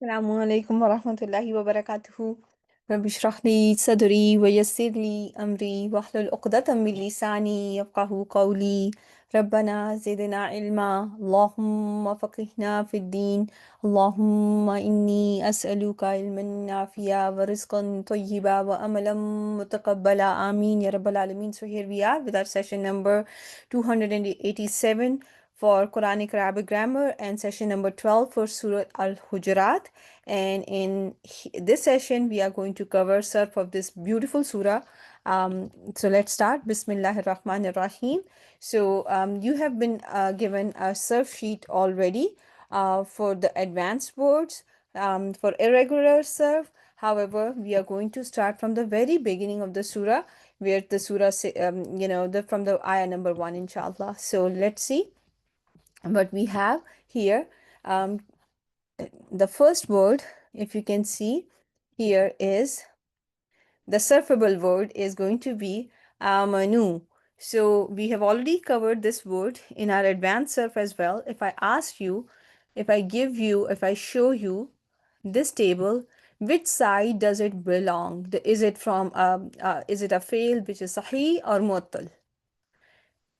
السلام عليكم ورحمة الله وبركاته. رب اشرح لي صدري ويسر لي أمري واحلل عقدة من لساني يفقه قولي. ربنا زدنا علما اللهم فقهنا في الدين. اللهم إني أسألك علما نافعا ورزقا طيبا وأملا متقبلا آمين يا رب العالمين. So here we are with our session number 287 for Quranic Arabic grammar and session number 12 for Surah Al-Hujurat. And in this session, we are going to cover surf of this beautiful surah. So let's start. Bismillahir Rahmanir Rahim. So you have been given a surf sheet already for the advanced words, for irregular surf. However, we are going to start from the very beginning of the surah, where the surah, from the ayah number 1, inshallah. So let's see what we have here. Um, the first word, if you can see here, is the surfable word is going to be amanu. So we have already covered this word in our advanced surf as well. If I ask you, if I show you this table, which side does it belong? Is it from is it a fail, which is sahih, or mu'tal?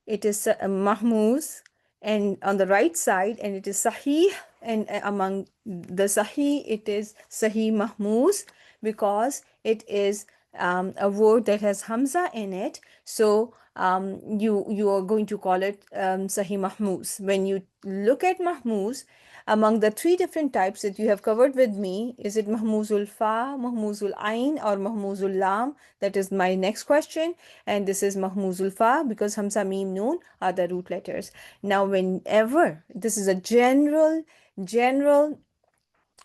It is mahmuz, and on the right side, and it is sahih, and among the sahih it is sahih mahmuz, because it is a word that has hamza in it. So you are going to call it sahih mahmuz. When you look at mahmuz, among the three different types that you have covered with me, is it mahmuzul fa, mahmuzul ain, or mahmuzul lam? That is my next question. And this is mahmuzul fa, because hamza, mim, noon are the root letters. Now, whenever, this is a general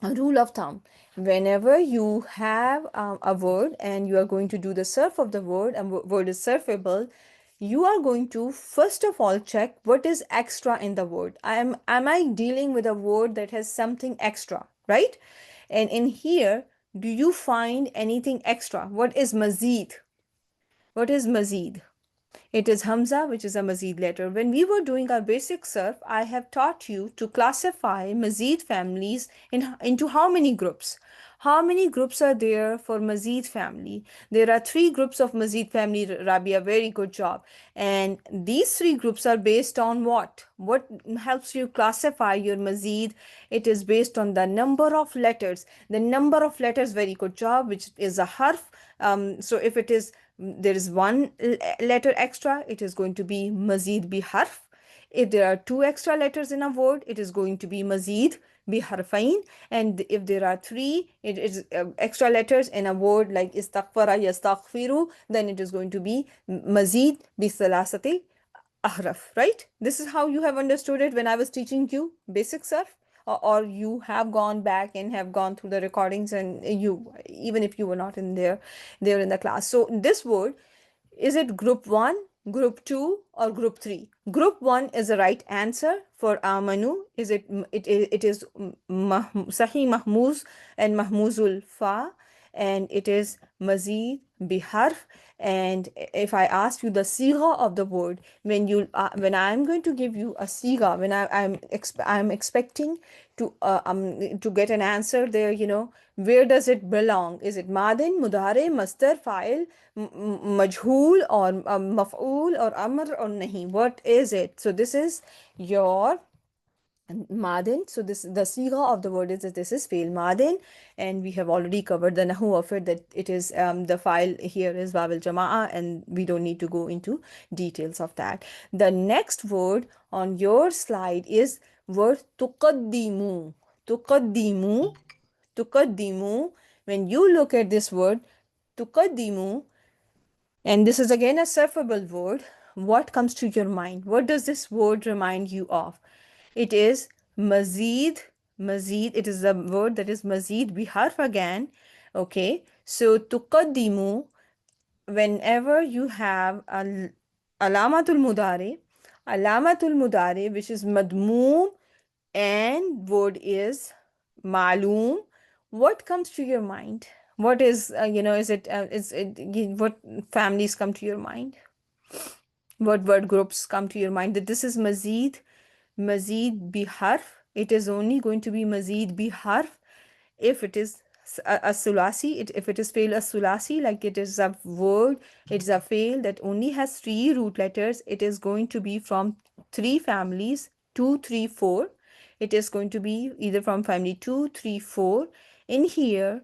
a rule of thumb, whenever you have a word and you are going to do the surf of the word, and word is surfable, you are going to first of all check what is extra in the word. Am I dealing with a word that has something extra, right? And in here, do you find anything extra? What is mazid? What is mazid? It is Hamza, which is a Mazid letter. When we were doing our basic surf, I have taught you to classify Mazid families into how many groups? How many groups are there for Mazid family? There are three groups of Mazid family, Rabia. Very good job. And these three groups are based on what? What helps you classify your Mazid? It is based on the number of letters. The number of letters, very good job, which is a harf. So if it is there is one letter extra, it is going to be mazid bi harf. If there are two extra letters in a word, it is going to be mazid bi harfain. And if there are three it is extra letters in a word like istaghfara yastaghfiru, then it is going to be mazid bi salasati ahraf, right? This is how you have understood it when I was teaching you basic stuff, or you have gone back and have gone through the recordings, and you, even if you were not in there in the class. So this word, is it group 1, group 2, or group 3? Group 1 is the right answer for amanu. Is it is sahih mahmuz and mahmuzul fa, and it is mazid biharf. And if I ask you the sigha of the word, when I'm going to give you a sigha, when I'm expecting to get an answer there, where does it belong? Is it madin, mudare, masdar, fa'il, majhul, or maf'ul, or amr, or nahi? What is it? So this is your Madin. So this, the sigha of the word is that this is fail Madin, and we have already covered the nahu of it, that it is the file here is Wabil Jama'a, and we don't need to go into details of that. The next word on your slide is word tuqaddimu. Tuqaddimu. Tuqaddimu. When you look at this word tuqaddimu, and this is again a surfable word, what comes to your mind? What does this word remind you of? It is mazid. Mazid, it is a word that is mazid biharf again. Okay, so tuqaddimu, whenever you have alamatul mudare, which is madmoom, and word is ma'loom, what comes to your mind? What is, what families come to your mind? What word groups come to your mind? That this is mazid bi harf. It is only going to be mazid bi harf. If it is a sulasi, if it is fail a sulasi, like it is a word, it's a fail that only has three root letters, it is going to be from three families, two, three, four. It is going to be either from family two, three, four. In here,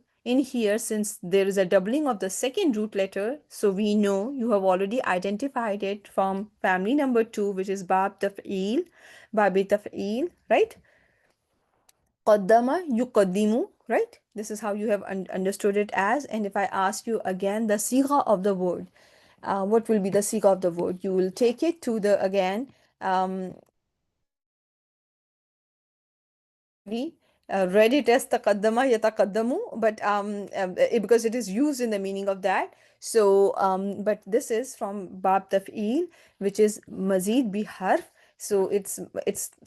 since there is a doubling of the second root letter, so we know you have already identified it from family number two, which is bab taf'il, babi taf'il, right? Qaddama yuqaddimu, right? This is how you have understood it as. And if I ask you again the sigha of the word, what will be the sigha of the word? You will take it to the again. We read it as taqaddama yataqaddamu, but because it is used in the meaning of that. So, but this is from bab taf'il, which is mazid bi harf. So its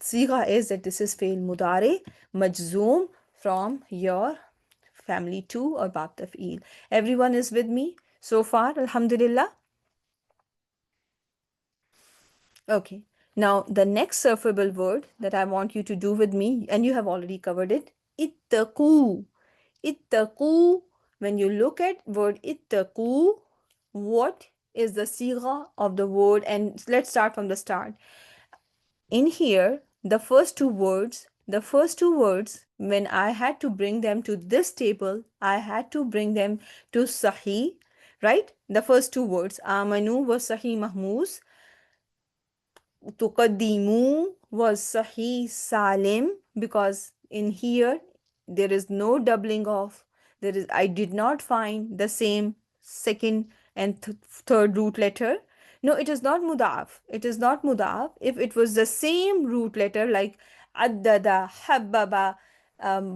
sigha is that this is fail mudare majzoom from your family two or bab taf'il. Everyone is with me so far, alhamdulillah. Okay. Now, the next surfable word that I want you to do with me, and you have already covered it, ittaqu. Ittaqu. When you look at word ittaqu, what is the sigha of the word? And let's start from the start. In here, the first two words, when I had to bring them to this table, I had to bring them to Sahih, right? The first two words, Amanu was Sahih Mahmuz, Tuqaddimu was Sahih Salim, because in here there is no doubling of, I did not find the same second and third root letter. No, it is not mudaf. It is not mudaf. If it was the same root letter like addada, habbaba,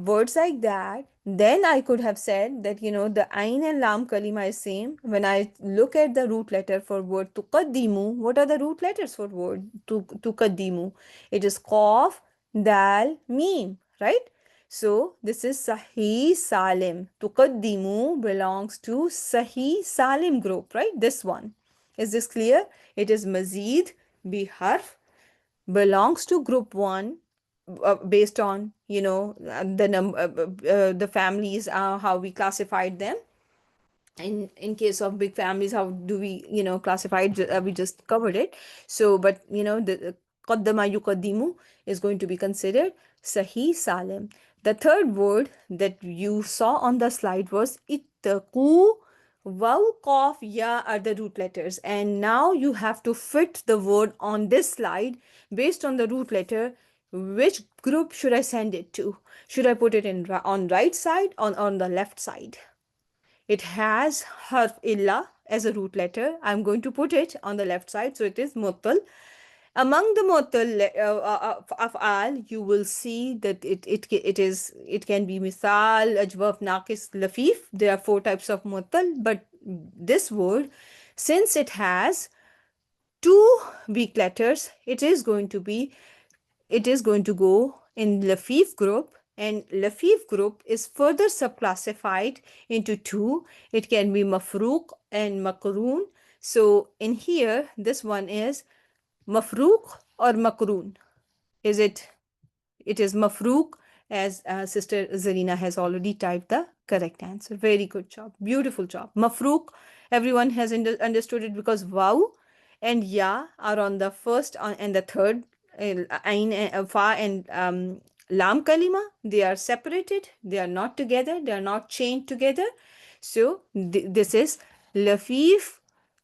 words like that, then I could have said that, the ain and lam kalima is same. When I look at the root letter for word tuqaddimu, what are the root letters for word tuqaddimu? It is qaf, dal, mim, right? So this is Sahih Salim. Tuqaddimu belongs to Sahih Salim group, right? This one. Is this clear? It is Mazid bi harf, belongs to group 1, based on the families, how we classified them. In case of big families, how do we classify it? We just covered it. So but the qaddama yuqaddimu is going to be considered Sahih Salim. The third word that you saw on the slide was ittaqu. Waw, qaf, ya are the root letters, and now you have to fit the word on this slide based on the root letter. Which group should I send it to? Should I put it in on right side or on the left side? It has harf illa as a root letter. I'm going to put it on the left side, so it is muttal. Among the muttal af'al, you will see that it can be misal, ajwaf, naqis, lafif. There are four types of muttal, but this word, since it has two weak letters, it is going to go in Lafif group, and Lafif group is further subclassified into two. It can be Mafruq and Makroon. So in here, this one is Mafruq or Makroon. Is it? It is Mafruq, as Sister Zarina has already typed the correct answer. Very good job. Beautiful job. Mafruq, everyone has understood it, because Waw and Ya are on the first and the third, Ain, Fa and Lam Kalima. They are separated. They are not together. They are not chained together. So this is Lafif,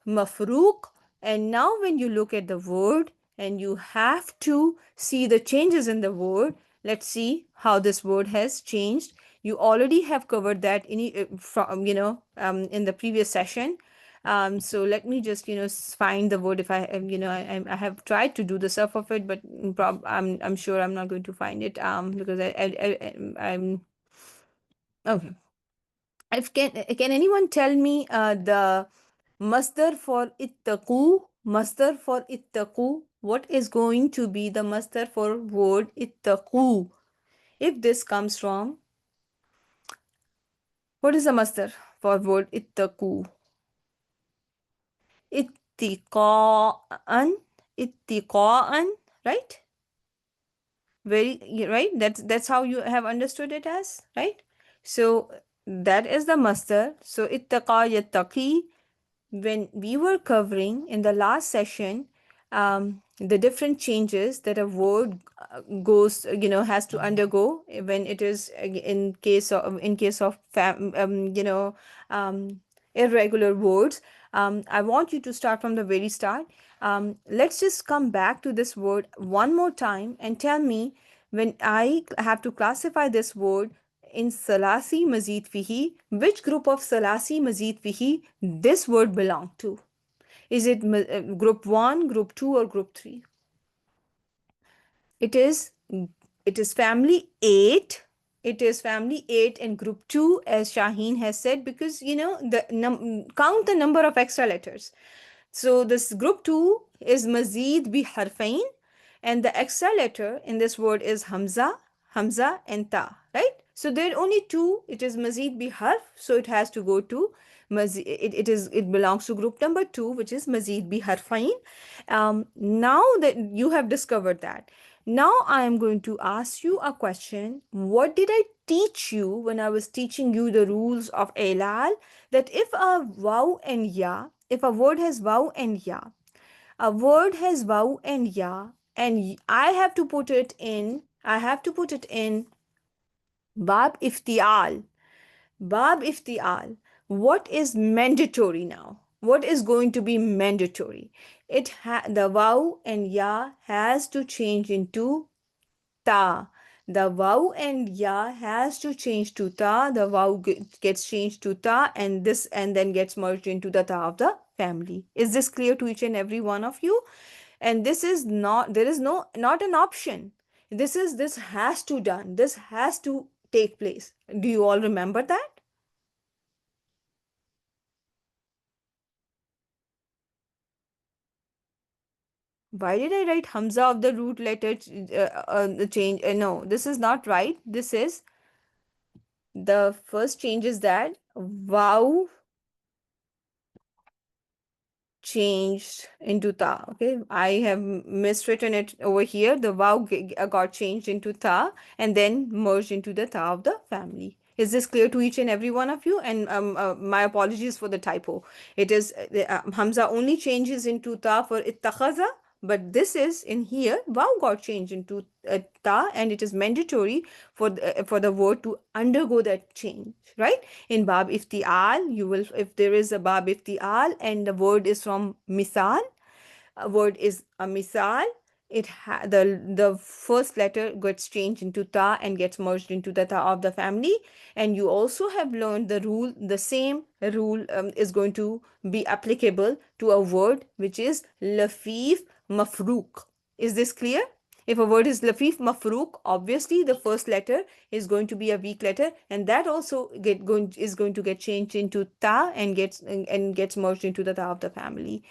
Mafruq. And now when you look at the word and you have to see the changes in the word, let's see how this word has changed. You already have covered that in the previous session. So let me just find the word. If I I have tried to do the stuff of it, but I'm sure I'm not going to find it because I'm okay. If can anyone tell me the masdar for ittaqu? Masdar for ittaqu. What is going to be the masdar for word ittaqu? If this comes from, what is the masdar for word ittaqu? Ittiqa'an, ittiqa'an, right? Very right. That's how you have understood it as, right? So that is the masdar. So ittaqa yattaqi, when we were covering in the last session the different changes that a word goes, has to undergo when it is in case of irregular words. I want you to start from the very start. Let's just come back to this word one more time and tell me, when I have to classify this word in Salasi Mazid Fihi, which group of Salasi Mazid Fihi this word belong to? Is it group 1, group 2, or group 3? It is it is family 8. It is family 8 and group 2, as Shaheen has said, because count the number of extra letters. So this group 2 is mazid bi harfain, and the extra letter in this word is hamza, hamza and ta, right? So there are only two. It is mazid bi harf, so it has to go to it belongs to group number 2, which is mazid bi harfain. Now that you have discovered that, now I am going to ask you a question. What did I teach you when I was teaching you the rules of ilal? That if a waw and ya, if a word has waw and ya, a word has waw and ya, and I have to put it in bab iftial. Bab iftial. What is mandatory now? What is going to be mandatory? The waw and ya has to change into ta. The waw and ya has to change to ta. The waw gets changed to ta, and then gets merged into the ta of the family. Is this clear to each and every one of you? And this is not, there is no, not an option. This has to done. This has to take place. Do you all remember that? Why did I write Hamza of the root letter the change? No, this is not right. This is the first change is that wow changed into ta. Okay, I have miswritten it over here. The wow got changed into ta and then merged into the ta of the family. Is this clear to each and every one of you? And my apologies for the typo. It is Hamza only changes into ta for ittakhaza, but this is in here wow got changed into ta, and it is mandatory for the word to undergo that change, right? In bab iftial, you will, if there is a bab iftial and the word is from misal, a word is a misal, the first letter gets changed into ta and gets merged into the ta of the family. And you also have learned the rule, the same rule is going to be applicable to a word which is lafif mafruq. Is this clear? If a word is lafif mafruq, obviously the first letter is going to be a weak letter, and that also is going to get changed into ta and gets merged into the ta of the family.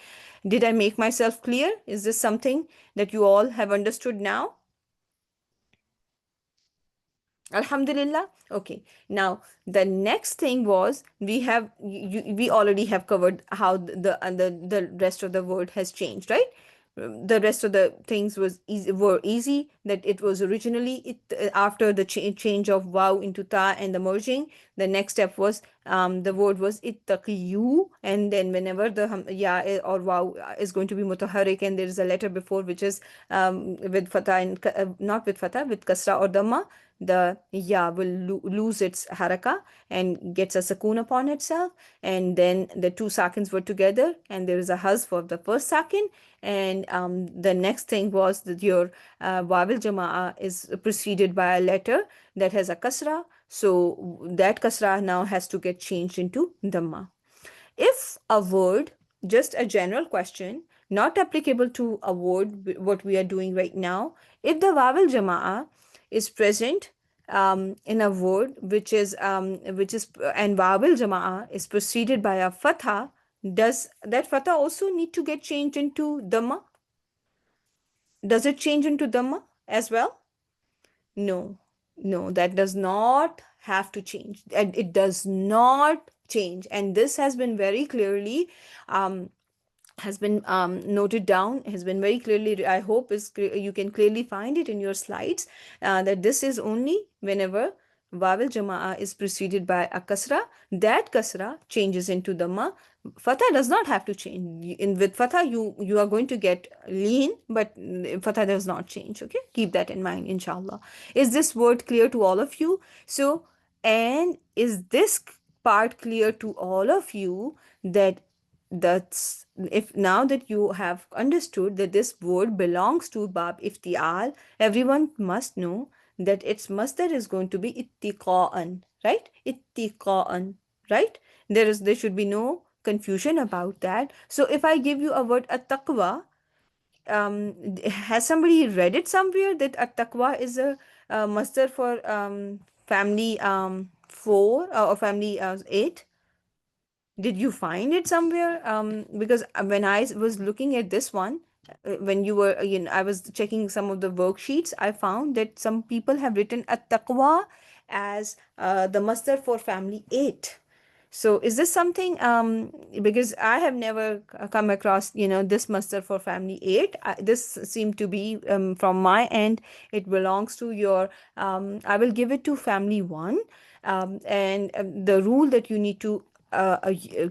Did I make myself clear? Is this something that you all have understood now? Alhamdulillah. Okay. Now the next thing was, we already have covered how the rest of the word has changed, right? The rest of the things were easy. That it was originally after the change of waw into ta and the merging. The next step was the word was ittaqiyu, and then whenever the ya or waw is going to be mutaharrik and there is a letter before which is with fatah and not with fatah, with kasra or dhamma, the ya will lose its haraka and gets a sukoon upon itself, and then the two sakins were together and there is a hazf of the first sakin. And the next thing was that your wawil jama'a is preceded by a letter that has a kasra, so that kasra now has to get changed into dhamma. If a word, just a general question, not applicable to a word, what we are doing right now, if the vowel jama'a is present in a word which is and vowel jama'a is preceded by a fatha, does that fatha also need to get changed into dhamma? Does it change into dhamma as well? No, no, that does not have to change. And it does not change. And this has been very clearly has been noted down, has been very clearly, I hope you can clearly find it in your slides, that this is only whenever Waw al-Jama'ah is preceded by a kasra, that kasra changes into dhamma. Fatha does not have to change. In with fatha, you are going to get lean, but fatha does not change. Okay, keep that in mind, inshallah. Is this word clear to all of you? So, and is this part clear to all of you that that's if now that you have understood that this word belongs to bab iftial, everyone must know that its masdar is going to be ittiqa'an, right? Ittiqa'an, right? There should be no confusion about that. So if I give you a word at-taqwa, has somebody read it somewhere that at-taqwa is a masdar for family four or family eight? Did you find it somewhere? Because when I was looking at this one, when you were, I was checking some of the worksheets, I found that some people have written at taqwa as the masdar for family eight. So is this something, because I have never come across, this masdar for family eight. This seemed to be, from my end, it belongs to your, I will give it to family one. And the rule that you need to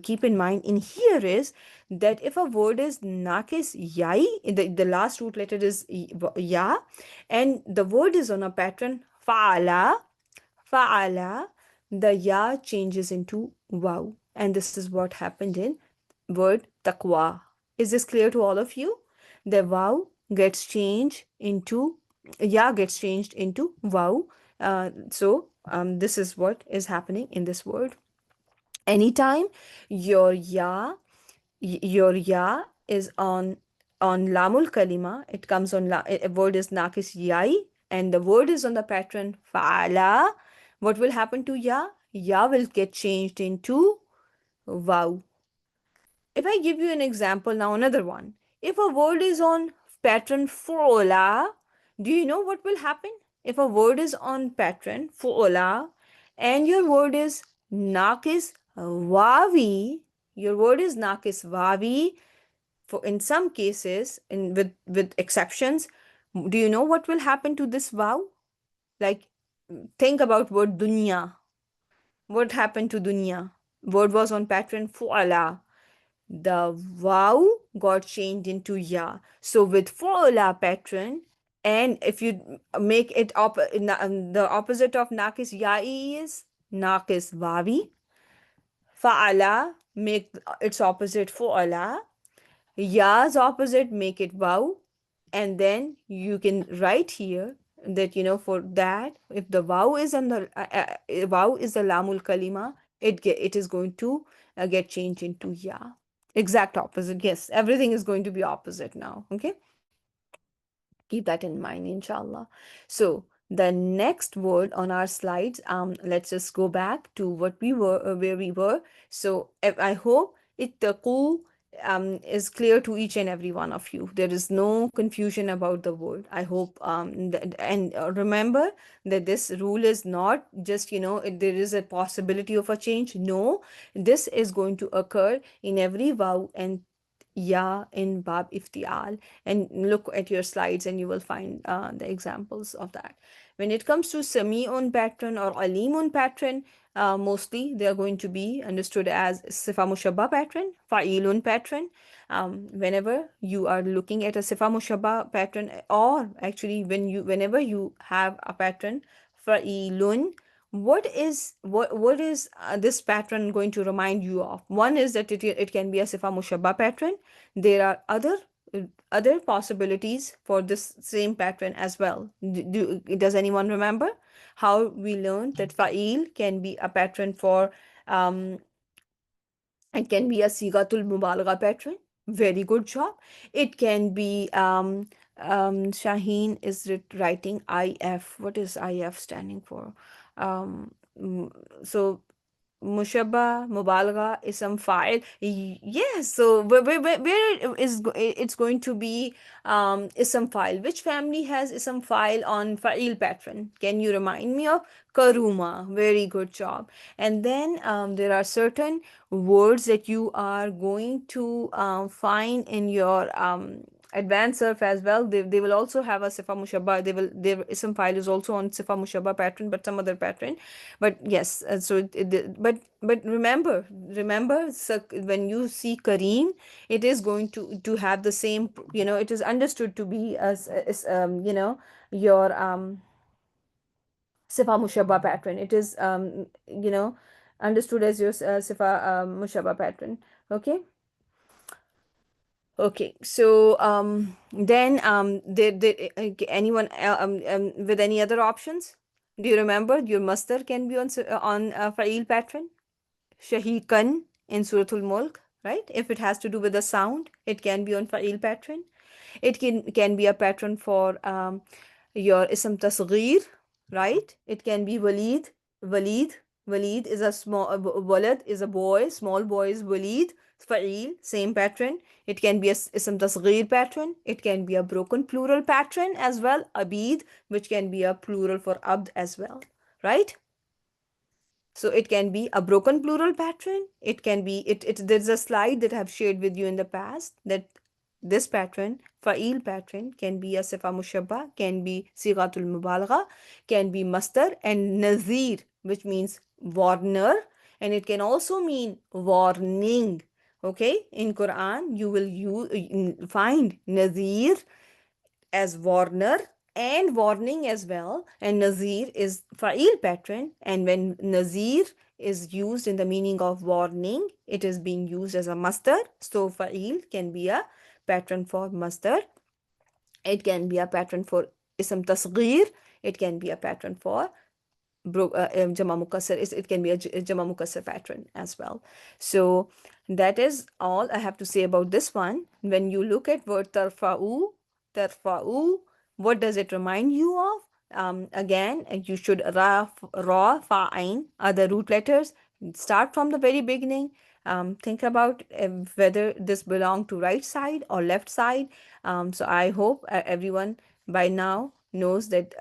keep in mind in here is that if a word is nakis yai, the last root letter is ya, and the word is on a pattern fa'ala, the ya changes into wow. And this is what happened in word taqwa. Is this clear to all of you? The wow gets changed into, ya gets changed into wow. So this is what is happening in this word. Anytime your ya is on lamul kalima, it comes on a word is nakis yai, and the word is on the pattern fa'ala. What will happen to ya? Ya will get changed into wow. If I give you an example now, another one. If a word is on pattern fu'ula, do you know what will happen? If a word is on pattern fu'ula and your word is nakis wavi, your word is nakis wavi, for in some cases, in with exceptions, do you know what will happen to this wow? Like, think about word dunya. What happened to dunya? Word was on pattern fu'ala, the wow got changed into ya. So with fa'ala pattern, and if you make it the opposite of nakis ya'i is nakis wawi. Fa'ala, make its opposite fa'ala. Ya's opposite, make it wow. And then you can write here that, for that, if the wow is on the wow is the lamul kalima, it is going to get changed into ya. Exact opposite. Yes, everything is going to be opposite now. Okay, keep that in mind, inshallah. So the next word on our slides, let's just go back to what we were, where we were. So I hope ittaqu is clear to each and every one of you. There is no confusion about the word. I hope, and remember that this rule is not just, there is a possibility of a change. No, this is going to occur in every vow and yeah in Bab Iftial, and look at your slides and you will find the examples of that. When it comes to Sami'un pattern or Alimun pattern, mostly they are going to be understood as Sifa Mushabba pattern, Fa'ilun pattern. Whenever you are looking at a Sifa Mushabba pattern, or actually whenever you have a pattern Fa'ilun, what is this pattern going to remind you of? One is that it can be a sifa mushabba pattern. There are other possibilities for this same pattern as well. Does anyone remember how we learned that fa'il can be a pattern for, um, it can be a sigatul mubalagha pattern. Very good job. It can be, Shaheen is writing IF. What is IF standing for? So Mushabba, Mubalagha, Ism Fa'il. Yes, so where it's going to be Ism Fa'il? Which family has Ism Fa'il on Fa'il pattern? Can you remind me of? Karuma. Very good job. And then there are certain words that you are going to find in your advanced surf as well, they will also have a sifa mushabba. Their ism file is also on sifa mushabba pattern, but some other pattern. But yes, so but remember, so when you see Kareem, it is going to have the same, it is understood to be as your sifa mushabba pattern. It is understood as your sifa mushabba pattern. Okay. Okay, so then did anyone with any other options? Do you remember your master can be on fa'il pattern? Shahikan in Suratul Mulk, right? If it has to do with the sound, it can be on fa'il pattern. It can be a pattern for your ism tasghir, right? It can be walid. Walid. Walid is a small, walad is a boy, small boy is walid. Fa'il, same pattern. It can be a ism tasghir pattern. It can be a broken plural pattern as well. Abid, which can be a plural for abd as well, right? So it can be a broken plural pattern. It can be there's a slide that I've shared with you in the past, that this pattern, fa'il pattern, can be a sifa mushabba, can be sighatul mubalagha, can be mastar and nazir, which means warner, and it can also mean warning. Okay, in Quran you will find nazir as warner and warning as well, and nazir is fa'il pattern, and when nazir is used in the meaning of warning, it is being used as a masdar. So fa'il can be a pattern for masdar, it can be a pattern for ism tasghir, it can be a pattern for jama mukassar, it can be a jama mukassar pattern as well. So that is all I have to say about this one. When you look at word tarfa'u, what does it remind you of? Again, you should ra, fa, ain are the root letters. Start from the very beginning. Think about whether this belong to right side or left side. So I hope everyone by now knows that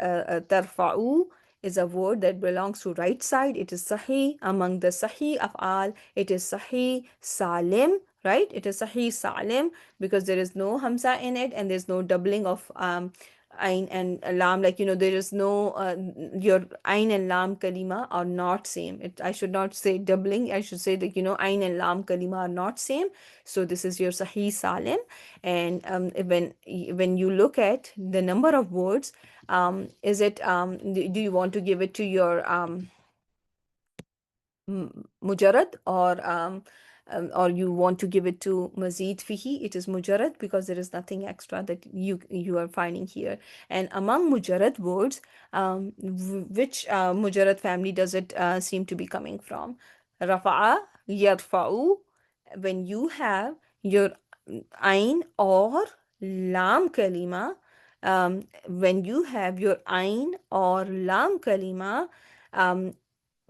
tarfa'u is a word that belongs to right side. It is sahih among the sahih af'al. It is sahih salim, right? It is sahih salim because there is no hamza in it and there's no doubling of ain and lam. Like, there is no, your ain and lam kalima are not same. I should not say doubling. I should say that, ain and lam kalima are not same. So this is your sahih salim. And when you look at the number of words, is it do you want to give it to your mujarrad, or you want to give it to mazid fihi? It is mujarrad because there is nothing extra that you are finding here. And among mujarrad words, which mujarrad family does it seem to be coming from? Rafa'a, yarfa'u. When you have your ain or lam kalima, when you have your ain or lam kalima, um,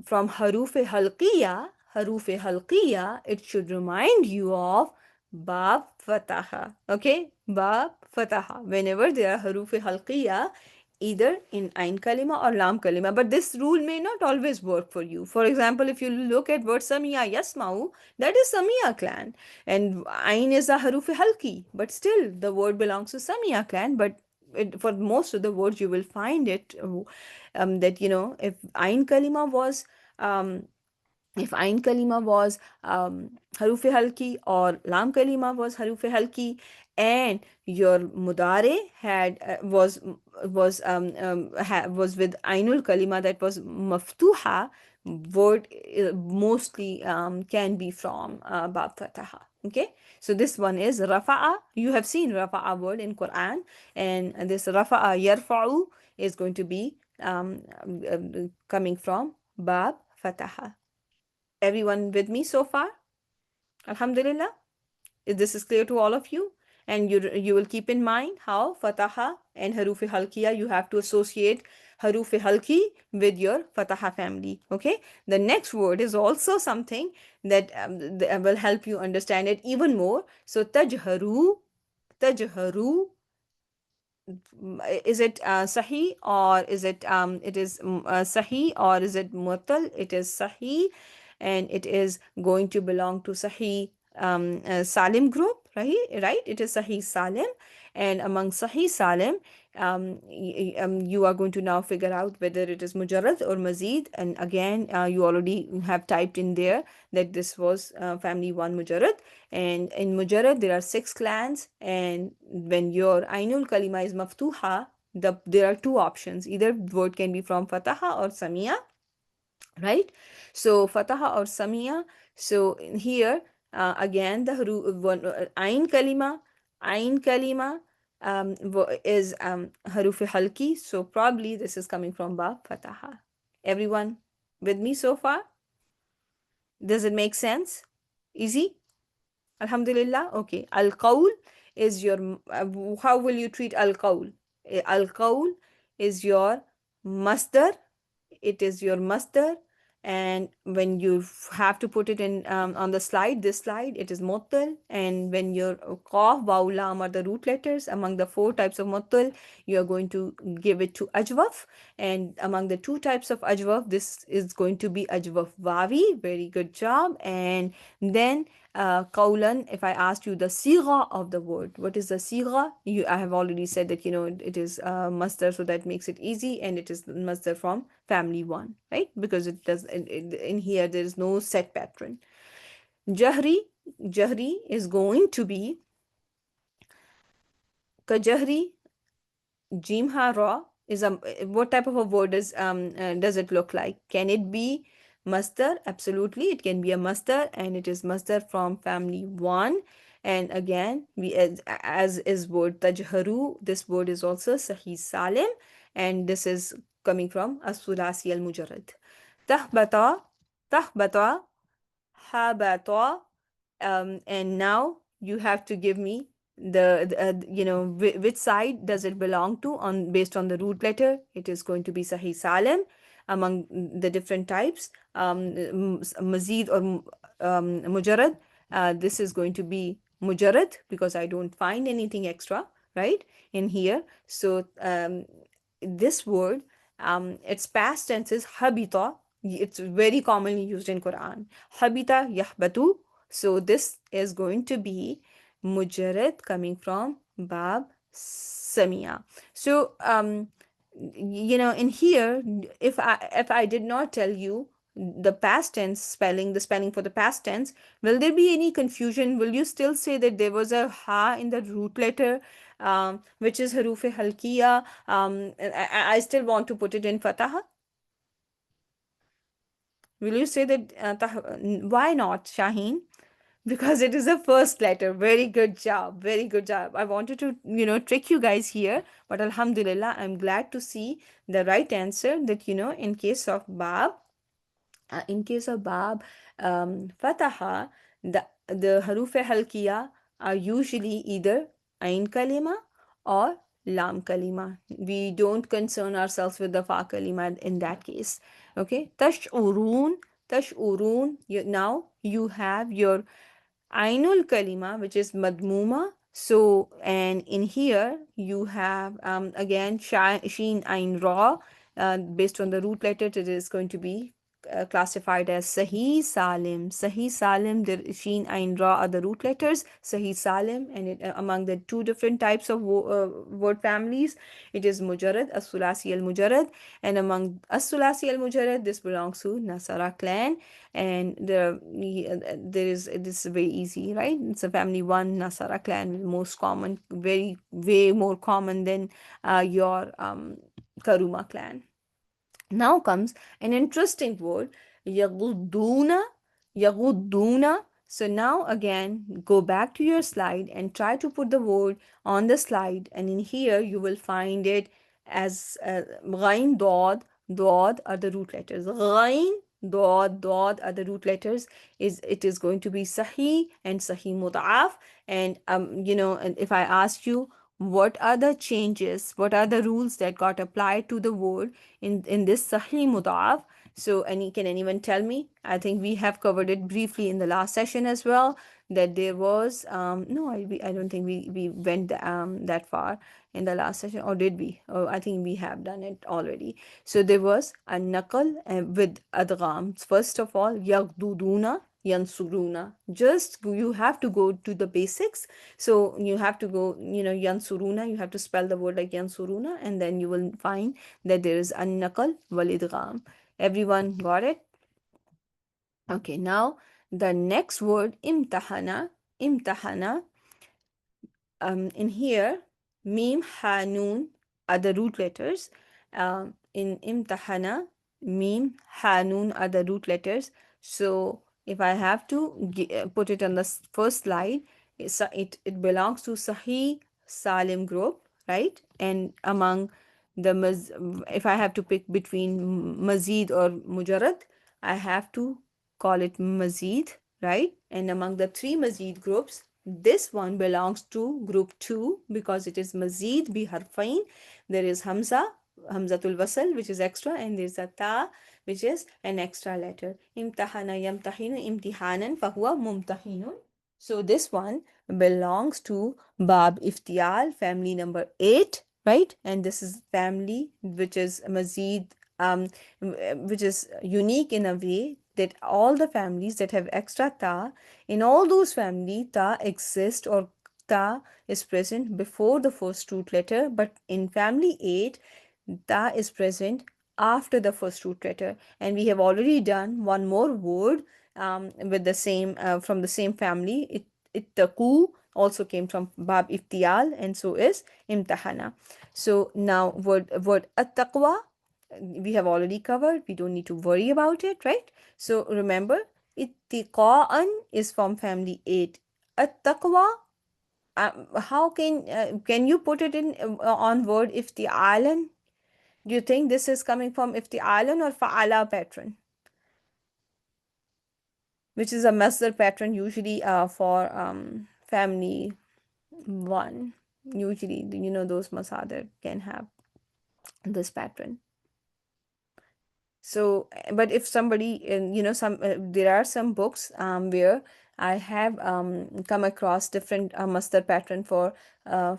from harufe halqiya, it should remind you of bab fataha. Okay, bab fataha. Whenever there are harufe halqiya, either in ain kalima or lam kalima, but this rule may not always work for you. For example, if you look at word samia yasmau, that is samia clan, and ain is a harufe halki, but still the word belongs to samia clan. But for most of the words you will find it that if ain kalima was um, harufe halki or lam kalima was harufe halki, and your mudare had was with ainul kalima that was maftuha, word mostly can be from bab fataha. Okay, so this one is rafa'a. You have seen rafa'a word in Quran, and this rafa'a yarfa'u is going to be coming from bab fataha. Everyone with me so far? Alhamdulillah. This is clear to all of you? And you will keep in mind how fataha and harufi halkiya, you have to associate harufi halki with your fataha family. Okay. The next word is also something that will help you understand it even more. So tajharu, is it sahi, or is it sahi, or is it mutal? It is sahi, and it is going to belong to sahi salim group. right? It is Sahih Salim. And among Sahih Salim, you are going to now figure out whether it is Mujarrad or Mazid. And again, you already have typed in there that this was family 1 Mujarrad. And in Mujarrad, there are 6 clans. And when your Ainul Kalima is Maftuha, there are two options. Either word can be from Fataha or Samia, right? So Fataha or Samia. So here again the one Ain Kalima is Harufi Halki. So probably this is coming from Ba Fataha. Everyone with me so far? Does it make sense? Easy? Alhamdulillah. Okay. Al Qawl is your, how will you treat Al Qawl? Al Qawl is your masdar. It is your masdar. And when you have to put it in on the slide, this slide, it is muttal. And when your qaf, waw, lam are the root letters, among the 4 types of muttal, you are going to give it to ajwaf. And among the 2 types of ajwaf, this is going to be ajwaf wawi. Very good job. And then qawlan, if I asked you the sigha of the word, what is the sigha? I have already said that, it is masdar, so that makes it easy, and it is masdar from family 1, right? Because it does in here there is no set pattern. Jahri, Jahri is going to be kajahri. Jimha Ra is a, what type of a word does it look like? Can it be masdar? Absolutely, it can be a masdar, and it is masdar from family 1. And again, as is word tajharu, this word is also Sahih Salim, and this is coming from as-sulasi al-mujarrad. Tahbata, tahbata, habata, and now you have to give me which side does it belong to, on based on the root letter. It is going to be Sahih Salim among the different types. Mazid or Mujarrad, this is going to be Mujarrad, because I don't find anything extra, right, in here. So this word, its past tense is habita. It's very commonly used in Quran. Habita yahbatu. So this is going to be mujarrad, coming from bab samia. So in here, if I did not tell you the past tense spelling, the spelling for the past tense, will there be any confusion? Will you still say that there was a ha in the root letter, which is haruf halkiya? I still want to put it in fataha. Will you say that? Why not, Shaheen? Because it is the first letter. Very good job. Very good job. I wanted to, trick you guys here, but Alhamdulillah, I'm glad to see the right answer, that, in case of Bab, Fataha, the Haruf Halkiya are usually either Ain Kalima or Lam Kalima. We don't concern ourselves with the Fa Kalima in that case. Okay, Tash'urun, Tash'urun. Now you have your Ainul Kalima, which is Madmuma. So, and in here you have again Sheen Ain Ra. Based on the root letter, it is going to be classified as Sahih Salim. Sahih Salim, the Sheen Ain Ra are the root letters. Sahih Salim, and among the 2 different types of word families, it is Mujarrad, As-Sulasi al-Mujarrad. And among As-Sulasi al-Mujarrad, this belongs to Nasara clan. And there is, this is very easy, right? It's a family 1 Nasara clan, most common, very way more common than your Karuma clan. Now comes an interesting word, yagudduna, yagudduna. So now again, go back to your slide and try to put the word on the slide. And in here, you will find it as ghain, dod, dod are the root letters. Ghain, dod are the root letters. It is going to be Sahih and Sahih Mud'af. And and if I ask you, what are the changes, what are the rules that got applied to the word in this Sahih Mudaf? So can anyone tell me? I think we have covered it briefly in the last session as well, that there was no, I don't think we went that far in the last session, or did we? Oh, I think we have done it already. So there was a naqal with adgham. First of all, yaghduduna, yansuruna. Just you have to go to the basics. So you have to go, yansuruna, you have to spell the word like yansuruna, and then you will find that there is an-naqal wal idgham. Everyone got it? Okay, now the next word, imtahana. Imtahana, in here, mim, ha, noon are the root letters. In imtahana, mim, ha, noon are the root letters. So if I have to put it on the first slide, it belongs to Sahih Salim group, right? And among the if I have to pick between Mazid or Mujarrad, I have to call it Mazid, right? And among the three Mazid groups, this one belongs to group 2 because it is Mazid bi harfain. There is Hamza, Hamzatul Wasal, which is extra, and there's a Ta, which is an extra letter. Imtahana yamtahinu imtihanan fahuwa mumtahinun. So this one belongs to Bab Iftial, family number 8, right? And this is family which is Mazid, which is unique in a way that all the families that have extra ta, in all those family, ta exists or ta is present before the first root letter, but in family 8, ta is present after the first root letter. And we have already done one more word with the same from the same family. Ittaqu also came from Bab Iftial, and so is Imtahana. So now word at-taqwa we have already covered. We don't need to worry about it, right? So remember, ittiqa'an is from family 8. At-taqwa, how can you put it in on word ifti'alan? Do you think this is coming from ifti'alan or fa'ala pattern, which is a masdar pattern usually for family 1? Usually, those masadar can have this pattern. So but if somebody some there are some books where I have come across different masdar pattern for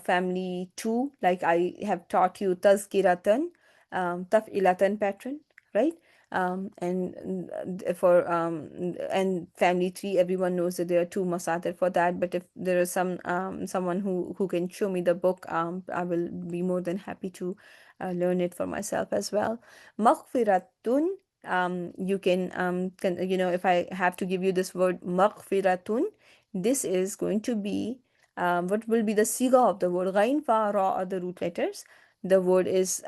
family 2, like I have taught you tazkiratan, taf'ilatan pattern, right? And for and family 3, everyone knows that there are two masadir for that. But if there is someone who can show me the book, I will be more than happy to learn it for myself as well. Maghfiratun, you can if I have to give you this word maghfiratun, this is going to be what will be the siga of the word. Ghain, fa, ra are the root letters. The word is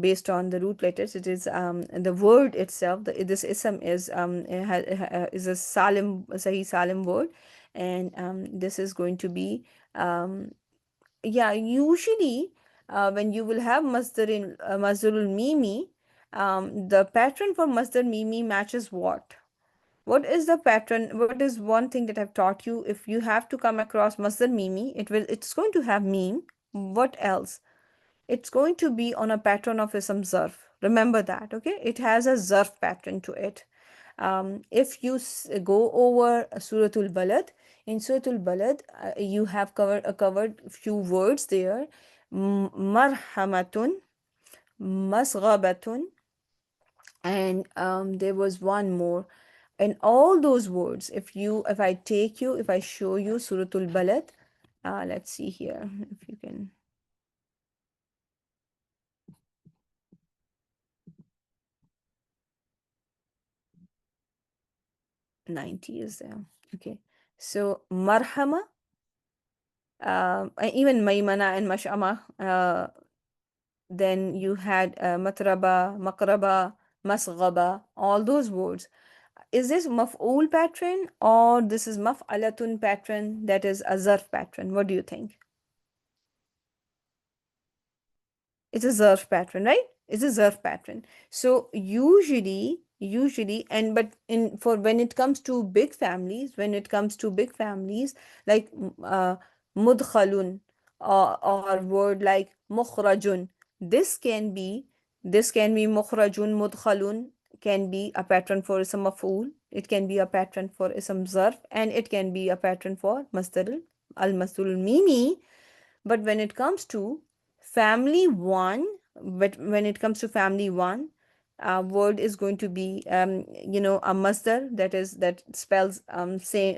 based on the root letters. It is the word itself. This ism is a salim, Sahih Salim word, and this is going to be yeah, usually when you will have masdarul mimi, the pattern for masdar mimi matches what? What is the pattern? What is one thing that I've taught you? If you have to come across masdar mimi, it's going to have meme. What else? It's going to be on a pattern of ism zarf. Remember that, okay? It has a zarf pattern to it. If you go over Suratul Balad, in Suratul Balad, you have covered few words there. Marhamatun, masghabatun, and there was one more. And all those words, if I show you Suratul Balad, let's see here if you can. 90 is there. Okay. So marhama, even maimana and mash'ama, then you had matraba, makraba, masghaba, all those words. Is this maf'ul pattern or this is maf'alatun pattern, that is a zarf pattern? What do you think? It's a zarf pattern, right? It's a zarf pattern. So usually, and but in for when it comes to big families, like mudkhalun, or word like mukhrajun, this can be mukhrajun, mudkhalun can be a pattern for ism maf'ul, it can be a pattern for ism zarf, and it can be a pattern for masdar al mimi. But when it comes to family 1, word is going to be a masdar, that spells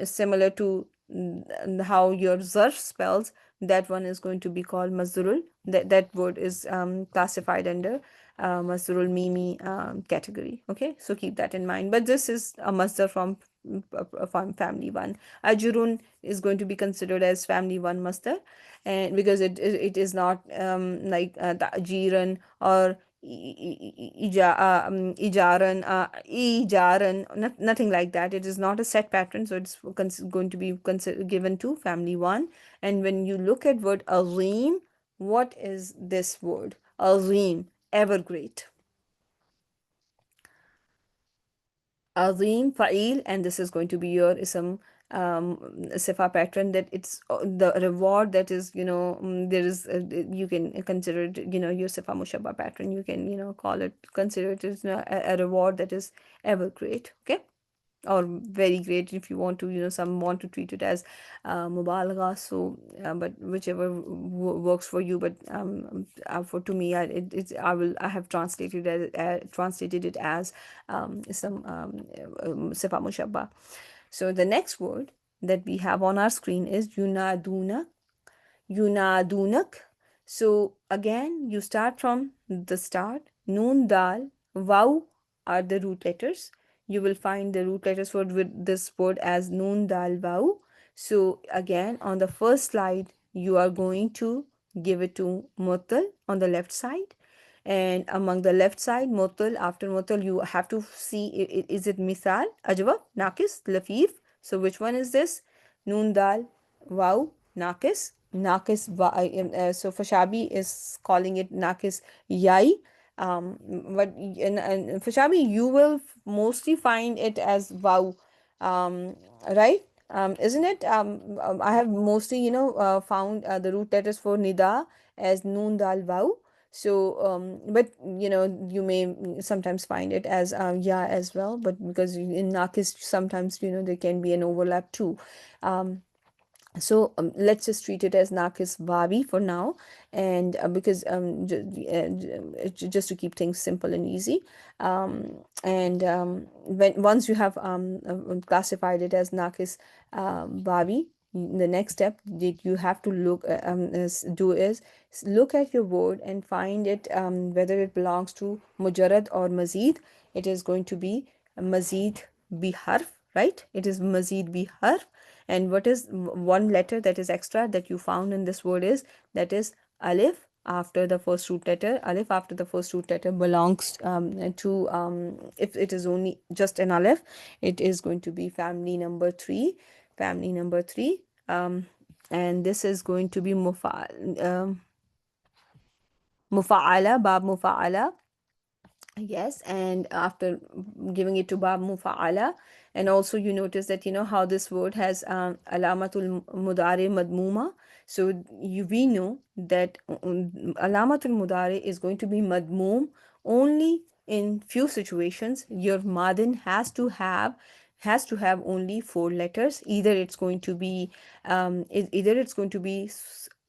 similar to how your zarf spells. That one is going to be called masdarul. That word is classified under masdarul mimi category. Okay, so keep that in mind. But this is a masdar from family one. Ajurun is going to be considered as family one masdar, and because it is not like ta'jiran or ijaran, nothing like that. It is not a set pattern, so it's going to be given to family one. And when you look at word azim, what is this word? Azim, ever great. Azim, fa'il, and this is going to be your ism sifa pattern, that it's the reward that is, there is you can consider it, your sifa mushabba pattern. You can, call it, consider it as a reward that is ever great. Okay, or very great, if you want to, some want to treat it as mubalagha. So but whichever works for you. But for to me, I have translated it as some sifa mushabba. So the next word that we have on our screen is yunaduna, yunadunak. So again, you start from the start. Noon, dal, waw are the root letters. You will find the root letters for with this word as noon, dal, waw. So again, on the first slide, you are going to give it to mutal on the left side. And among the left side, mutal, after mutal, you have to see, is it misal, ajwa, nakis, lafif. So which one is this? Noon, dal, waw, nakis. Nakis, so Fashabi is calling it Nakis Yai. But in Fashabi, you will mostly find it as Wow, right? Isn't it? I have mostly, found the root letters for Nida as Noon Dal Wow. So, but you may sometimes find it as Ya as well. But because in Nakis, sometimes, there can be an overlap too. So let's just treat it as Nakis Vavi for now, and because just to keep things simple and easy. And when once you have classified it as Nakis Vavi, the next step that you have to do is look at your word and find it, whether it belongs to Mujarrad or Mazid. It is going to be Mazid bi harf, right? It is Mazid bi harf. And what is one letter that is extra that you found in this word is, that is alif after the first root letter. Alif after the first root letter belongs to, if it is only just an alif, it is going to be family number three. Family number three. And this is going to be mufa'ala, bab mufa'ala. Yes, and after giving it to Bab Mufa'ala, and also you notice that, how this word has Alamatul Mudare Madmuma. So we know that Alamatul Mudare is going to be Madmum only in few situations. Your Madin has to have only four letters. Either it's going to be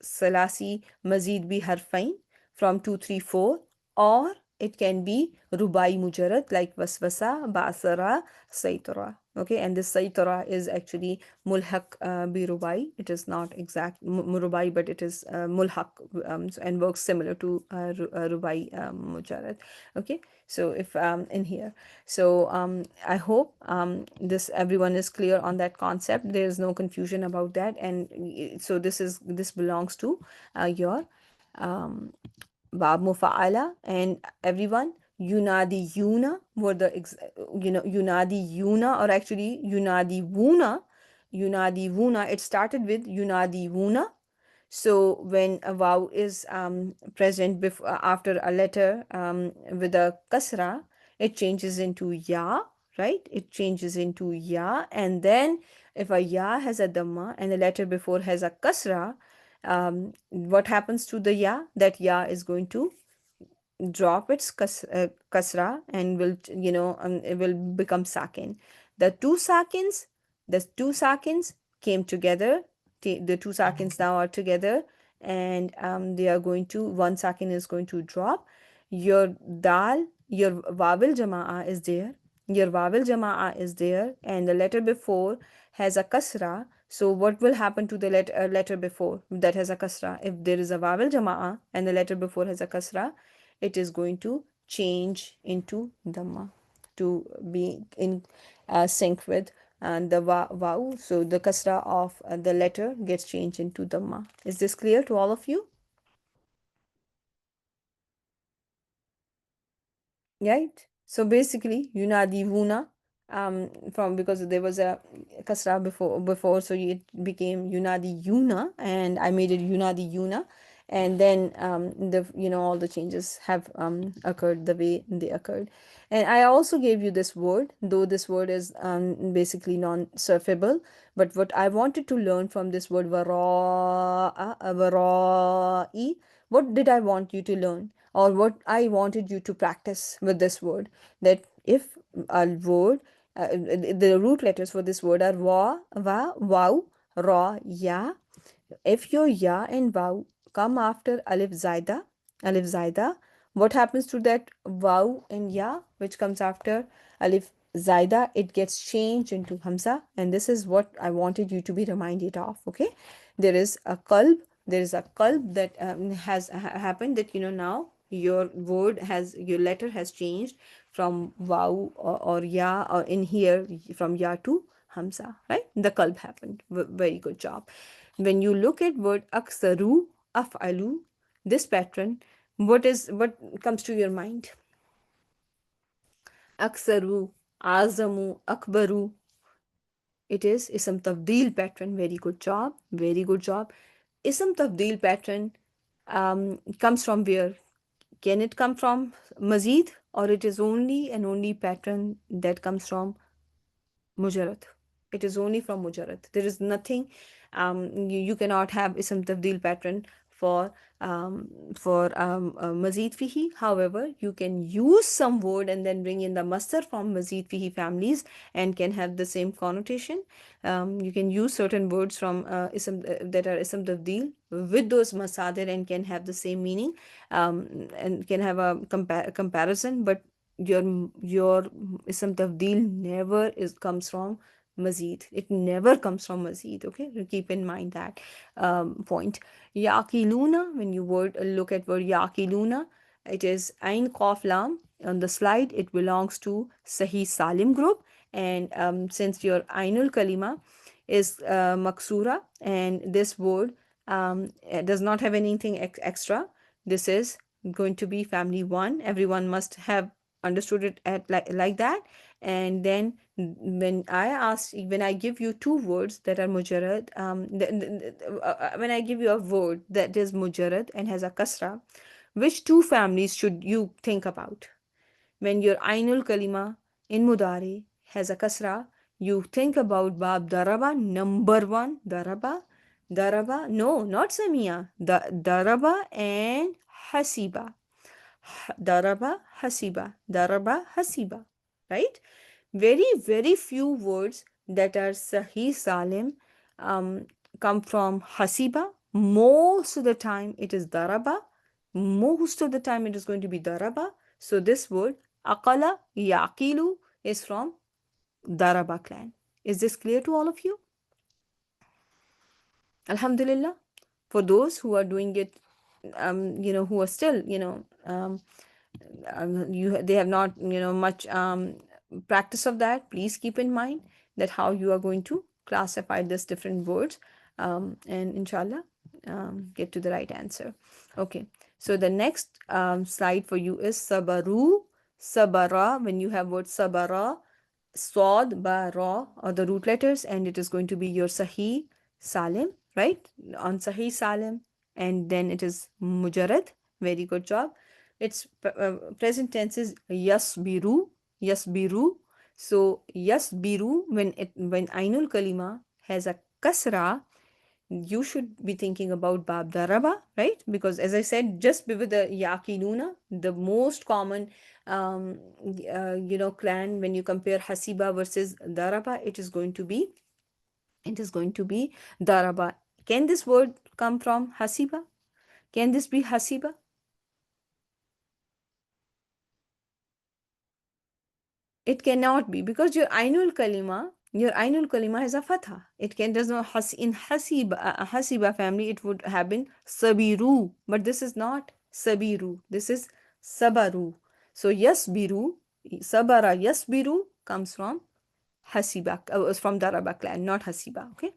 Salasi Mazid bi Harfain from 2, 3, 4, or it can be rubai mujarrad like waswasa, ba'sara, saitara. Okay, and this saitara is actually mulhaq bi rubai. It is not exact rubai, but it is mulhaq, and works similar to rubai mujarrad. Okay, so if in here, so I hope this everyone is clear on that concept. There is no confusion about that, and so this belongs to your um, Bab Mufa'ala. And everyone, Yunadi Yuna were Yunadi Yuna, or actually Yunadi Wuna. Yunadi Wuna, it started with Yunadi Wuna. So when a vaw is present after a letter with a kasra, it changes into ya, right? It changes into ya. And then if a ya has a dhamma and the letter before has a kasra, what happens to the ya? That ya is going to drop its kasra and it will become sakin. The two sakins came together. The two sakins now are together, and they are going to, one sakin is going to drop. Your dal your vowel jama'a is there. Your vowel jama'a is there, and the letter before has a kasra. So what will happen to the letter before that has a kasra? If there is a vowel jama'a and the letter before has a kasra, it is going to change into dhamma to be in sync with and the wow. So the kasra of the letter gets changed into dhamma. Is this clear to all of you? Right? So basically, Yunadivuna, from because there was a kasra before, so it became Yunadi Yuna, and I made it Yunadi Yuna, and then all the changes have occurred the way they occurred. And I also gave you this word, though this word is basically non-surfable, but what I wanted to learn from this word vara'i, what did I want you to learn? Or what I wanted you to practice with this word, that if a word, the root letters for this word are wa, va, wow, ra, ya. If your ya and waw come after alif zaida, what happens to that waw and ya which comes after alif zaida? It gets changed into hamza, and this is what I wanted you to be reminded of. Okay, there is a qalb, there is a qalb that has happened, that now your letter has changed from waw or ya, or in here from ya to hamza, right? The qalb happened. Very good job. When you look at word aksaru, afalu, this pattern, what comes to your mind? Aksaru, azamu, akbaru. It is ism tafdeel pattern. Very good job, very good job. Ism tafdeel pattern comes from where? Can it come from mazid, or it is only and only pattern that comes from mujarrad? It is only from mujarrad. There is nothing. You cannot have ism tabdil pattern for mazid fihi. However, you can use some word and then bring in the masdar from mazid fihi families and can have the same connotation. You can use certain words from ism that are ism tabdil with those masadir and can have the same meaning, and can have a comparison. But your ism tafdeel never comes from mazid. It never comes from mazid. Okay, so keep in mind that point. Yaqiluna, when you look at word yaqiluna, it is ain qaf lam on the slide. It belongs to sahih salim group, and since your ainul kalima is maksura, and this word does not have anything extra, this is going to be family one. Everyone must have understood it at like that. And then when I give you two words that are mujarrad, when I give you a word that is mujarrad and has a kasra, which two families should you think about? When your ainul kalima in mudari has a kasra, you think about bab daraba, number one, daraba, no, not samia, daraba and hasiba. Daraba, hasiba, right? Very, very few words that are Sahih Salim um, come from Hasiba. Most of the time it is Daraba. Most of the time it is going to be Daraba. So this word, Aqala, Yaqilu, is from Daraba clan. Is this clear to all of you? Alhamdulillah. For those who are doing it, who are still, they have not much practice of that, please keep in mind that how you are going to classify this different words, and inshallah get to the right answer. Okay, so the next slide for you is sabaru, sabara. When you have word sabara, Swad, Ba, Ra are the root letters, and it is going to be your Sahih Salim, right? On Sahih Salim, and then it is Mujarrad. Very good job. Its present tense is Yasbiru, Yasbiru. So Yasbiru, when Ainul Kalima has a kasra, you should be thinking about Bab Daraba, right? Because as I said, just with the Yaqinuna, the most common clan, when you compare Hasiba versus Daraba, it is going to be Daraba. Can this word come from Hasiba? Can this be Hasiba? It cannot be because your ainul kalima has a fatha. It can does not in hasiba family it would have been sabiru, but this is not sabiru. This is sabaru. So yasbiru, sabara yasbiru comes from hasiba, from daraba clan, not hasiba. Okay.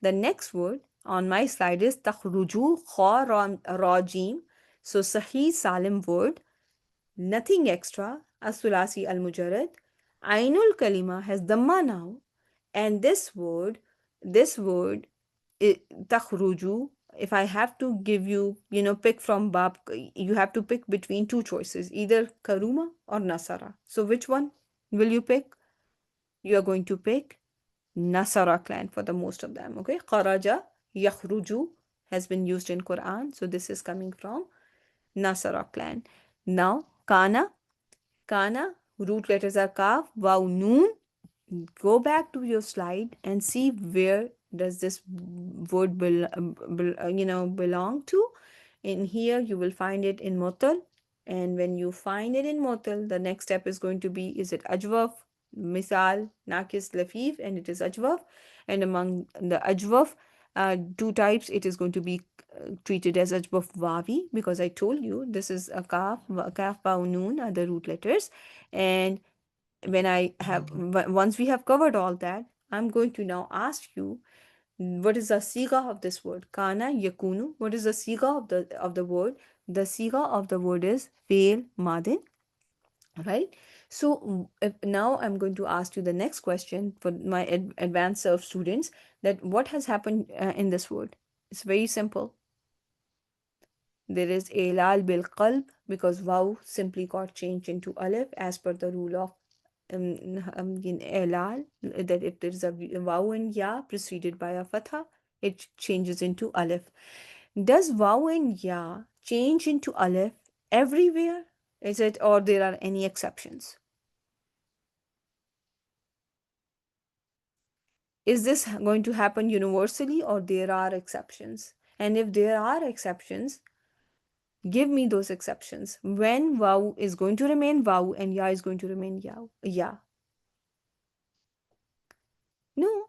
The next word on my slide is takhruju kha rajim. So sahih salim word, nothing extra, as-sulasi al-mujarrad. Ainul kalima has dhamma now, and this word, takhruju, if I have to give you, pick from bab, you have to pick between two choices, either karuma or nasara. So which one will you pick? You are going to pick Nasara clan for the most of them. Okay, Kharaja, Yakhruju has been used in Quran, so this is coming from Nasara clan. Now, Kana, root letters are Kaf, Waw, Noon. Go back to your slide and see where does this word belong to. In here, you will find it in Mutal. And when you find it in Mutal, the next step is going to be, is it Ajwaf, Misal, Nakis, Lafif, and it is Ajwaf. And among the Ajwaf, two types, it is going to be treated as Ajwaf Wavi, because I told you this is a Kaf, Ba, Noon are the root letters. And once we have covered all that, I'm going to now ask you, what is the siga of this word? Kana yakunu. What is the siga of the word? The siga of the word is fail madin, right? So now I'm going to ask you the next question for my advanced serve students, that what has happened in this word? It's very simple. There is ilal bil qalb, because waw simply got changed into alif as per the rule of in ilal, that if there is a waw and ya preceded by a fatha, it changes into alif. Does waw and ya change into alif everywhere? Is it, or there are any exceptions? Is this going to happen universally, or there are exceptions? And if there are exceptions, give me those exceptions. When waw is going to remain waw and ya is going to remain ya. No,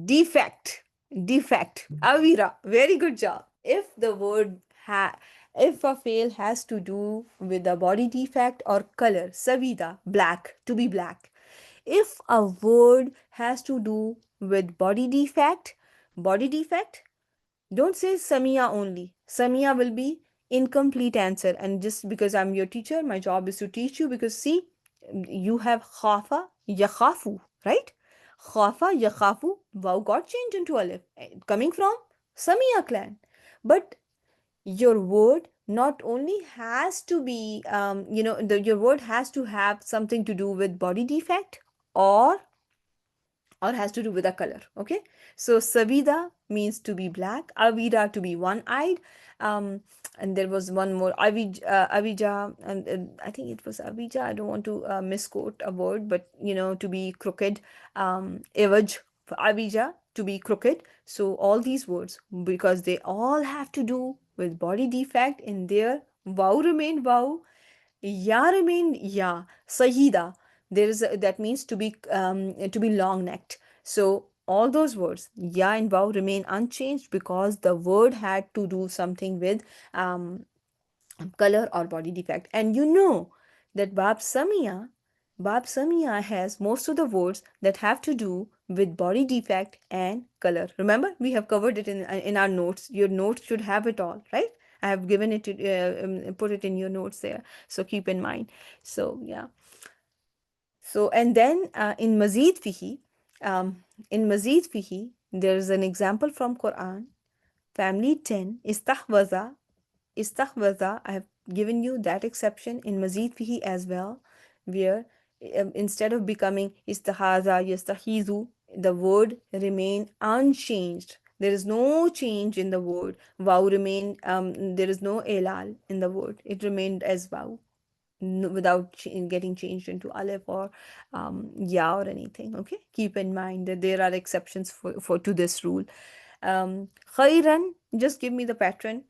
defect, defect. Avira, very good job. If a fail has to do with a body defect or color, savida, black, to be black. If a word has to do with body defect, don't say Samia only. Samia will be incomplete answer. And just because I'm your teacher, my job is to teach you, because see, you have khafa, yakhafu, right? Khafa, yakhafu, wow got changed into alif, coming from Samia clan. But your word not only has to be, your word has to have something to do with body defect, or has to do with a color. Okay, so Savida means to be black, Avida to be one-eyed, um, and there was one more, Avija, and I think it was Avija. I don't want to misquote a word, but to be crooked, Ivaj, Avija to be crooked. So all these words, because they all have to do with body defect, in there, wow remained wow, ya remained ya, Sahida. That means to be long necked. So all those words, ya and wow, remain unchanged, because the word had to do something with um, color or body defect. And you know that Bab Samia has most of the words that have to do with body defect and color. Remember, we have covered it in our notes. Your notes should have it all, right? I have given it, put it in your notes there. So keep in mind. So yeah. So and then in Mazid Fihi, there is an example from Quran, family 10, Istahwaza, I have given you that exception in Mazid Fihi as well, where instead of becoming Istahaza, Yastahizu, the word remain unchanged. There is no change in the word. Wow remain, there is no elal in the word. It remained as wow, without getting changed into alif or ya or anything. Okay, keep in mind that there are exceptions for to this rule. Khairan, just give me the pattern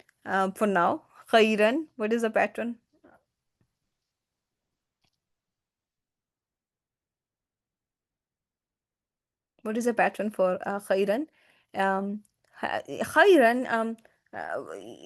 for now. Khairan, what is the pattern? What is a pattern for khairan? Khairan,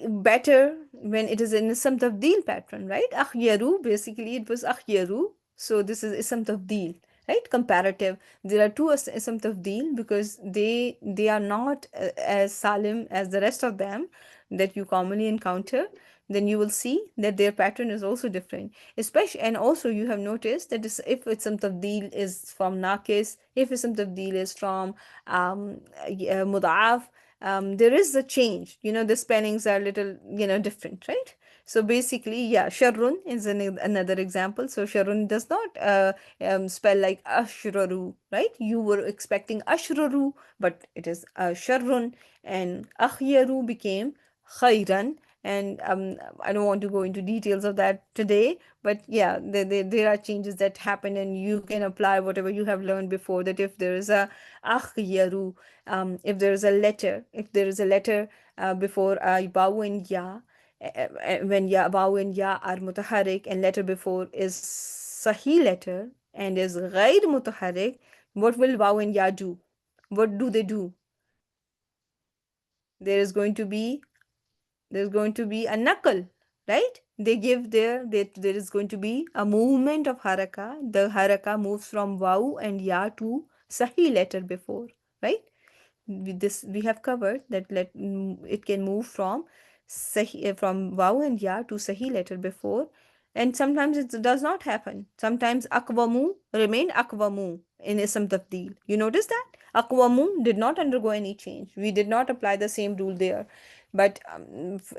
better when it is in ism tafdeel pattern, right? Akhyaru, basically it was akhyaru. So this is ism tafdeel, right? Comparative. There are two ism tafdeel because they are not as salim as the rest of them that you commonly encounter. Then you will see that their pattern is also different. Especially, and also you have noticed that if ism tafdeel is from naqis, if ism tafdeel is from mudaf, there is a change. The spellings are little, different, right? So basically, yeah, sharrun is another example. So sharrun does not spell like ashraru, right? You were expecting ashraru, but it is sharrun, and akhyaru became khairan. And I don't want to go into details of that today, but yeah, there are changes that happen, and you can apply whatever you have learned before, that if there is a akhyaru, if there is a letter before baw and ya, when ya, baw and ya are mutaharrik and letter before is sahi letter and is ghair mutaharrik, what will baw and ya do? What do they do? There is going to be there's going to be a knuckle, right? There is going to be a movement of haraka. The haraka moves from waw and ya to sahi letter before, right? We have covered that it can move from from waw and ya to sahi letter before, and sometimes it does not happen. Sometimes akwamu remained akwamu in ism tafdeel. You notice that akwamu did not undergo any change. We did not apply the same rule there, but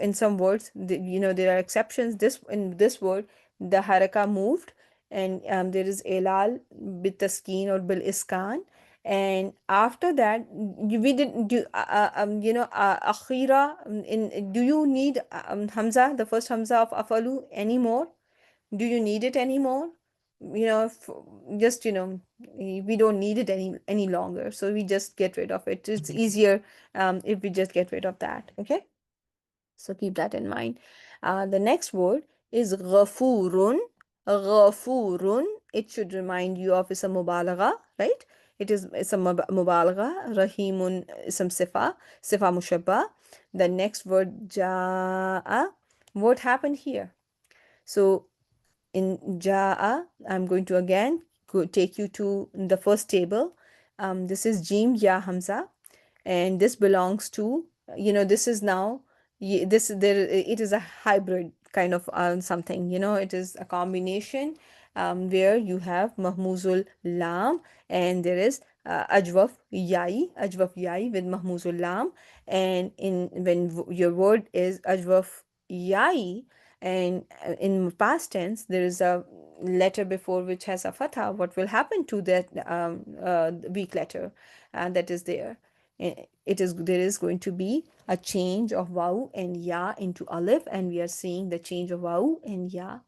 in some words, there are exceptions. In this word, the haraka moved, and there is elal bit taskin or bil iskan, and after that we didn't do akhira. Do you need hamza, the first hamza of afalu, anymore? Do you need it anymore? Just we don't need it any longer, so we just get rid of it. It's easier if we just get rid of that. Okay, so keep that in mind. The next word is ghafurun. Ghafurun. It should remind you of ism mubalagha, right? It's a mubalagha. Rahimun ism sifa mushabba. The next word jaa. What happened here? So in jaa, I'm going to again take you to the first table. This is jim ya hamza, and this belongs to, this is now, this there it is a hybrid kind of something. It is a combination where you have mahmuzul lam, and there is ajwaf yai with mahmuzul lam. And when your word is ajwaf yai, and in past tense there is a letter before which has a fatha, what will happen to that weak letter that is there? There is going to be a change of waw and ya into alif, and we are seeing the change of waw and ya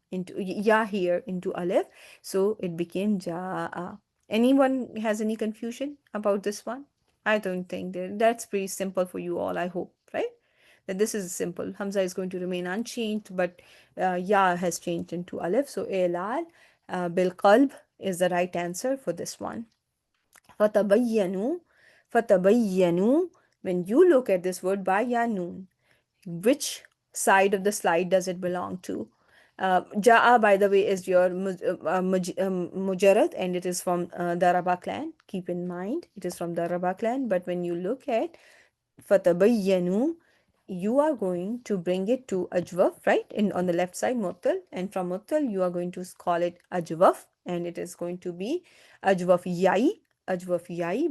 here into alif, so it became jaa. Anyone has any confusion about this one? I don't think that's pretty simple for you all, I hope, right? That this is simple. Hamza is going to remain unchanged, but ya has changed into alif, so ilal bil qalb is the right answer for this one. Fatabayyanu, fatabayyanu. When you look at this word bayanun, which side of the slide does it belong to? Ja'a, by the way, is your mujarrad, and it is from the Araba clan. Keep in mind, it is from the Araba clan. But when you look at fatabayyanu, you are going to bring it to ajwaf, right? On the left side, muttal, and from muttal, you are going to call it ajwaf, and it is going to be ajwaf yai,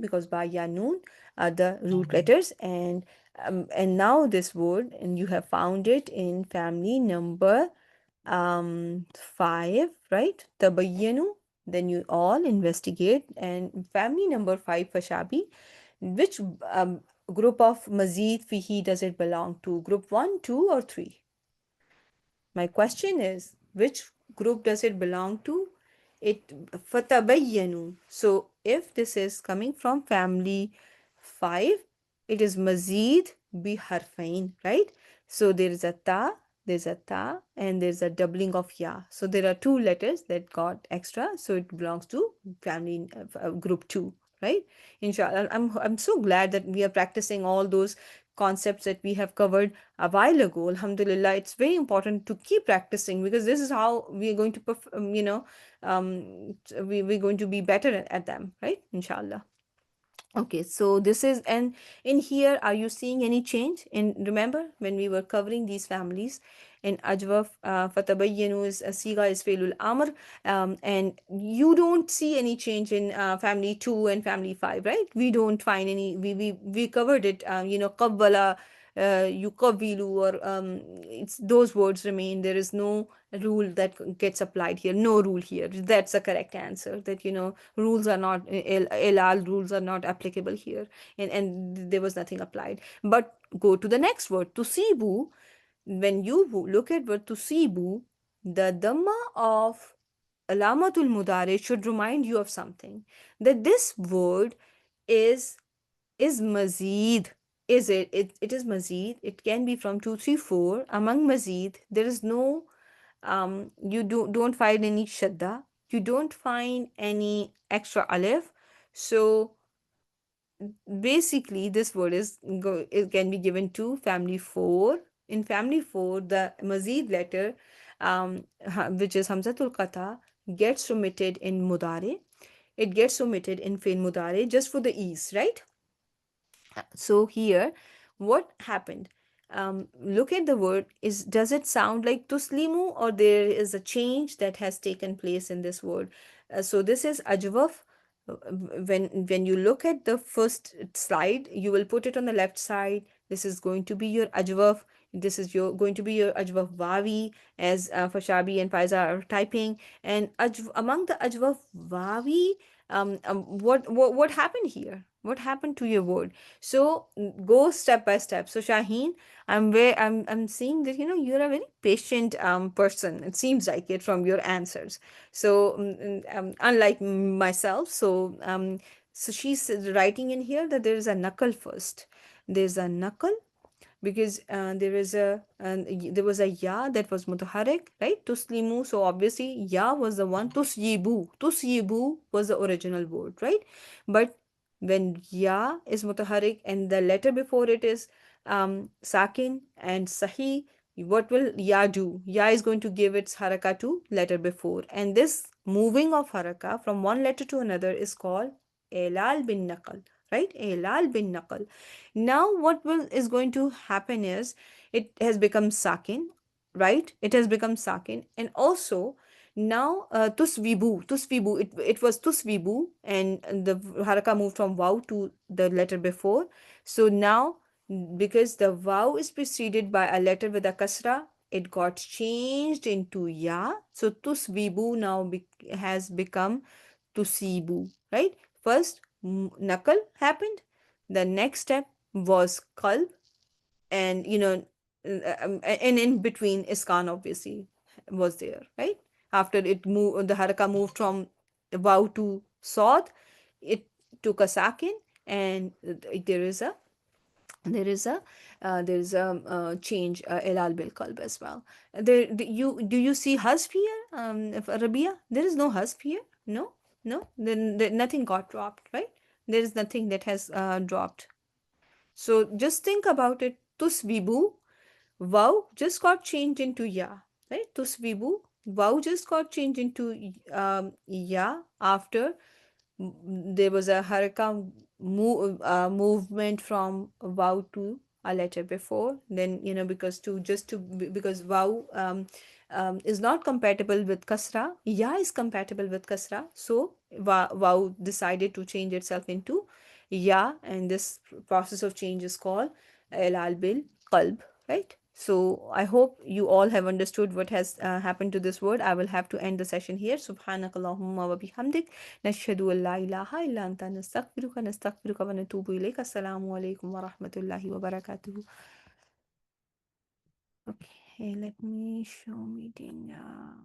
because ba ya noon are the root letters. And now this word, and you have found it in family number 5, right? Tabayyanu. Then you all investigate, and family number 5, fashabi, which group of mazid fihi does it belong to? Group 1, 2, or 3? My question is, which group does it belong to? It fatabayyanu. So if this is coming from family 5, it is mazid bi harfain, right? So there's a ta, and there's a doubling of ya. So there are two letters that got extra, so it belongs to family group 2. right? Inshallah. I'm so glad that we are practicing all those concepts that we have covered a while ago. Alhamdulillah, it's very important to keep practicing, because this is how we are going to we're going to be better at them, right? Inshallah. Okay, so this is, and in here, are you seeing any change? In, remember when we were covering these families, in Ajwaf, Fatabayyanu is Siga is Failul Amr, and you don't see any change in family 2 and family 5, right? We don't find any, we covered it, Qabbala, Yuqabbilu, or it's those words remain. There is no rule that gets applied here. No rule here. That's the correct answer. That, rules are not, LL rules are not applicable here, and there was nothing applied. But go to the next word, tusibu. When you look at word tusibu, the dhamma of alamatul mudare should remind you of something, that this word is is mazid. Is it is mazid. It can be from 2 3 4. Among mazid, there is no, you don't find any shadda, you don't find any extra alif. So basically this word it can be given to family 4. In family 4, the mazid letter, which is hamzatul qata, gets omitted in mudare. It gets omitted in fail mudare just for the ease, right? So here, what happened? Look at the word. Does it sound like tuslimu, or there is a change that has taken place in this word? So this is ajwaf. When you look at the first slide, you will put it on the left side. This is going to be your ajwaf. This is your going to be your ajwaf wawi, as Fashabi and Faiza are typing. And among the ajwaf wawi, what happened here? What happened to your word? So go step by step. So Shaheen, I'm seeing that you're a very patient person. It seems like it from your answers. So unlike myself, so she's writing in here that there is a knuckle first. There's a knuckle, because there was a ya that was mutaharrik, right? Tuslimu. So obviously ya was the one. Tusyibu was the original word, right? But when ya is mutaharrik and the letter before it is sakin and sahi, what will ya do? Ya is going to give its haraka to letter before, and this moving of haraka from one letter to another is called elal bin naqal, right? Elal bin naqal. Now what will is going to happen is, it has become sakin, right? It has become sakin, and also now tusvibu, it was tusvibu, and the haraka moved from waw to the letter before. So now, because the waw is preceded by a letter with a kasra, it got changed into ya. So tusvibu now has become tusibu, right? First nakal happened, the next step was qalb, and and in between iskan obviously was there, right? After it moved, the haraka moved from waw to sod, it took a sakin, and there is a change, elal bil qalb as well. You do you see hasf here, Rabia? There is no hasf here. No, no, then nothing got dropped, right? There is nothing that has dropped. So just think about it. Tusbibu, wow, just got changed into ya, right? Tusbibu, wow, just got changed into ya after there was a haraka movement from wow to a letter before. Then because because wow is not compatible with kasra, ya is compatible with kasra. So wow decided to change itself into ya, and this process of change is called al bil qalb, right? So I hope you all have understood what has happened to this word. I will have to end the session here. Subhanakallahumma wa bihamdik, nashhadu an la ilaha illa anta, nastaghfiruka wa natubu ilayk. Assalamu alaikum wa rahmatullahi wa barakatuh. Okay, let me show meeting now.